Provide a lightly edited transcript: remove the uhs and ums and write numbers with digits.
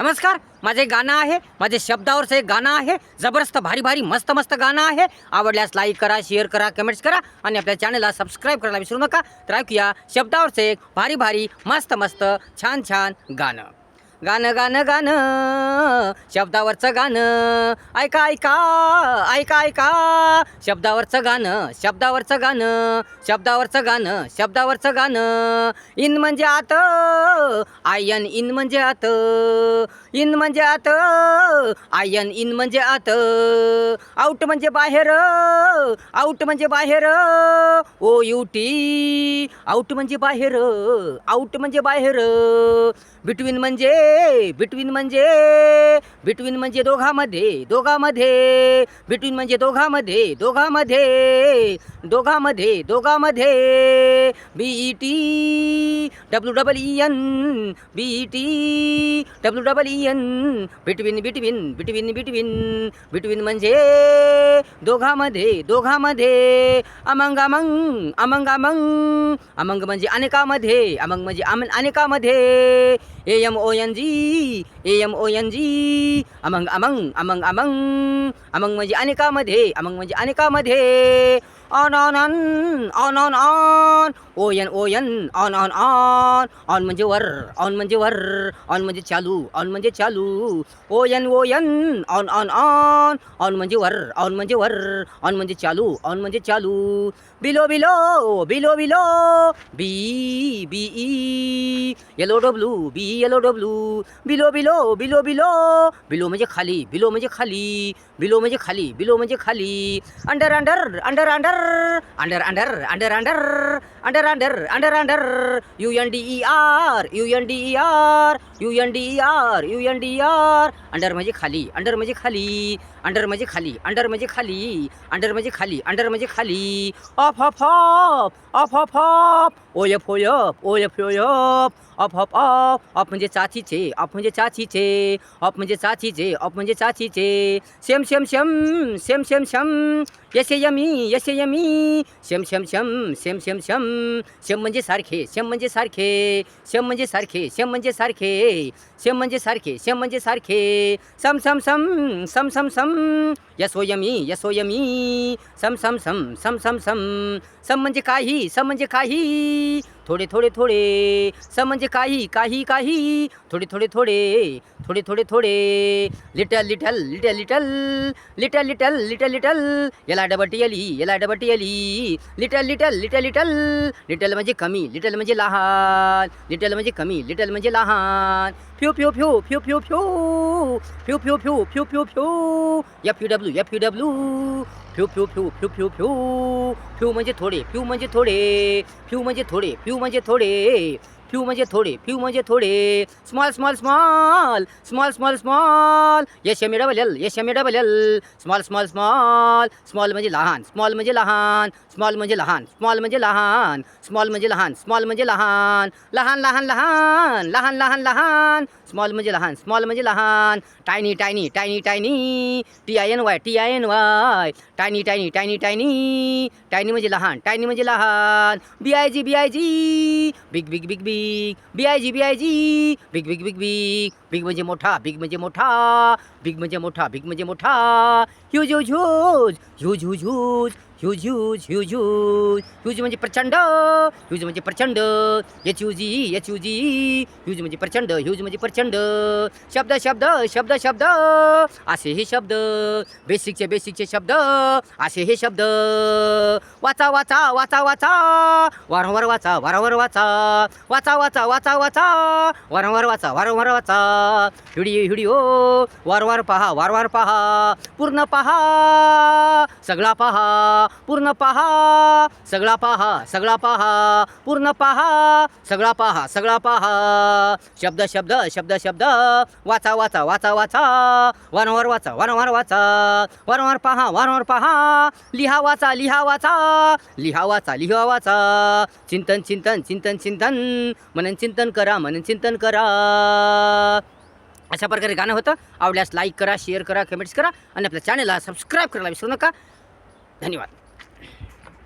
नमस्कार. माझे गाणं आहे, माझे शब्दावरचं एक गाणं आहे. जबरदस्त भारी भारी मस्त मस्त गाणं आहे. आवडल्यास लाईक करा, शेअर करा, कमेंट्स करा आणि आपल्या चॅनलला सबस्क्राईब करायला विसरू नका. तर ऐकूया शब्दावरचं एक भारी भारी मस्त मस्त छान छान गाणं. गाणं गाणं गाणं शब्दावरचं गाणं. ऐका ऐका ऐका ऐका शब्दावरचं गाणं, शब्दावरचं गाणं, शब्दावरचं गाणं, शब्दावरचं गाणं. इन म्हणजे आत, आयन इन म्हणजे आत, इन म्हणजे आत, आयन इन म्हणजे आत. आउट म्हणजे बाहेर, आउट म्हणजे बाहेर, ओ यू टी. आउट म्हणजे बाहेर, आउट म्हणजे बाहेर. बिटवीन म्हणजे, बिटवीन म्हणजे, बिटवीन म्हणजे दोघांमध्ये, दोघांमध्ये. बिटवीन म्हणजे दोघांमध्ये, दोघांमध्ये, दोघांमध्ये, दोघांमध्ये. BET WEEN, BET WEEN. Between between between between. Between म्हणजे दोघांमध्ये, दोघांमध्ये. Among among among among, among म्हणजे अनेकामध्ये, अमंग म्हणजे अनेकामध्ये. AMONG, AMONG. Among among among among, among म्हणजे अनेकामध्ये, अमंग म्हणजे अनेकामध्ये. On on on, on on on, ON ON, on on on. On म्हणजे वर, ऑन म्हणजे वर, ऑन म्हणजे चालू, ऑन म्हणजे चालू. ON ON, on on on. On म्हणजे वर, ऑन म्हणजे वर, ऑन म्हणजे चालू, ऑन म्हणजे चालू. Below below, below below. BE YELLOW, BE YELLOW. Below below, below below. Below म्हणजे खाली, बिलो म्हणजे खाली, बिलो म्हणजे खाली, बिलो म्हणजे खाली. Under under, under under, under under, under under, under under, under under. UNDER, UNDER, UNDER, UNDER. Under म्हणजे खाली, अंडर म्हणजे खाली, अंडर म्हणजे खाली, अंडर म्हणजे खाली, अंडर म्हणजे खाली, अंडर म्हणजे खाली. Of of of, of of of. OF OF, OF OF. Of of of. Of म्हणजे चाचीचे, ऑफ म्हणजे चाचीचे, ऑफ म्हणजे चाचीचे, ऑफ म्हणजे चाचीचे. शेम शेम शेम, शेम शेम शेम. Yummy yummy. शेम शेम शेम, शेम शेम शेम. शेम म्हणजे सारखे, शेम म्हणजे सारखे, शेम म्हणजे सारखे, शेम म्हणजे सारखे, शेम म्हणजे सारखे, शेम म्हणजे सारखे. सम सम सम, सम सम सम. Yummy yummy. सम सम सम, सम सम सम. सम म्हणजे काही, सम म्हणजे काही, थोडे थोडे थोडे. सम म्हणजे काही, काही काही, थोडे थोडे थोडे, थोडे थोडे थोडे. Little little, little little, little little, little little. याला डबटीली, याला डबटीली. Little little, little little. Little म्हणजे कमी, लिटल म्हणजे लहान, लिटल म्हणजे कमी, लिटल म्हणजे लहान. Few few few, few few few, few few few, few few few. FUW, FUW. Few few few, few few few. Few म्हणजे थोडे, फ्यू म्हणजे थोडे, फ्यू म्हणजे थोडे, फ्यू म्हणजे थोडे, फ्यू म्हणजे थोडे, फ्यू म्हणजे थोडे. Small small small, small small small. SMALL. Small small small. Small म्हणजे लहान, स्मॉल म्हणजे लहान, स्मॉल म्हणजे लहान, स्मॉल म्हणजे लहान, स्मॉल म्हणजे लहान, स्मॉल म्हणजे लहान. लहान लहान लहान, लहान लहान लहान. स्मॉल म्हणजे लहान, स्मॉल म्हणजे लहान. Tiny tiny, tiny tiny. TINY, TINY. Tiny tiny, tiny tiny. Tiny म्हणजे लहान, टायनी म्हणजे लहान. BIG, BIG. Big big big big. BIG, BIG. Big big big big. Big म्हणजे मोठा, बिग म्हणजे मोठा, बिग म्हणजे मोठा, बिग म्हणजे मोठा. Huge huge huge, huge huge huge, huge huge huge huge. Huge म्हणजे प्रचंड, ह्यूज म्हणजे प्रचंड. HUG, HUG. ह्यूज म्हणजे प्रचंड, ह्यूज म्हणजे प्रचंड. शब्द शब्द, शब्द शब्द. असे हे शब्द, बेसिकचे बेसिकचे शब्द, असे हे शब्द. वाचा वाचा, वाचा वाचा, वारंवार वाचा, वारंवार वाचा, वाचा वाचा, वाचा वाचा, वारंवार वाचा, वारंवार वाचा. व्हिडिओ व्हिडिओ वारंवार पहा, वारंवार पहा. पूर्ण पहा, सगळा पहा. पूर्ण पहा, सगळा पहा, सगळा पहा. पूर्ण पहा, सगळा पहा, सगळा पहा. शब्द शब्द, शब्द शब्द. वाचा वाचा, वाचा वाचा, वारंवार वाचा, वारंवार वाचा. वारंवार पहा, वारंवार पहा. लिहा वाचा, लिहा वाचा, लिहा वाचा, लिहा वाचा. चिंतन चिंतन, चिंतन चिंतन. मनन चिंतन करा, मनन चिंतन करा. अशा प्रकारे गाणं होतं. आवडल्यास लाईक करा, शेअर करा, कमेंट्स करा आणि आपल्या चॅनलला सबस्क्राईब करायला विसरू नका. धन्यवाद.